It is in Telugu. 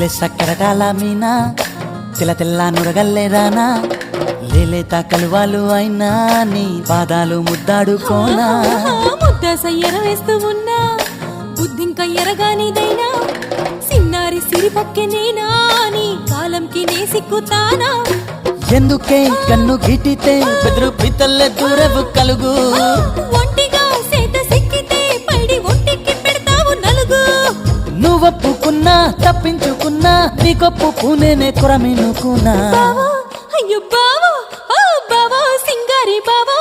లేలే సక్కరటాల మీనా తెల్ల తెల్ల నురగల్లే రానా లేలేత కలువాలు అయినా నీ పాదాలు ముద్దాడుకోనా ముద్ద సయ్యర వేస్తూ ఉన్నా బుద్ధింక ఎరగానిదైనా సిన్నారి సిరిపక్కె నేనా నీ కాలంకి నే సిక్కుతానా ఎందుకే కన్ను గిటితే బెదురు పితల్లే దూరవు కలుగు ఒంటిగా సేత సిక్కితే పైడి ఒంటికి పెడతావు నలుగు నువ్వొప్పుకున్నా తప్పించుకున్నా నీకొప్పు పూనేనే కొరమినుకున్నా బావో అయ్యో బావో ఓ బావో సింగారి బావో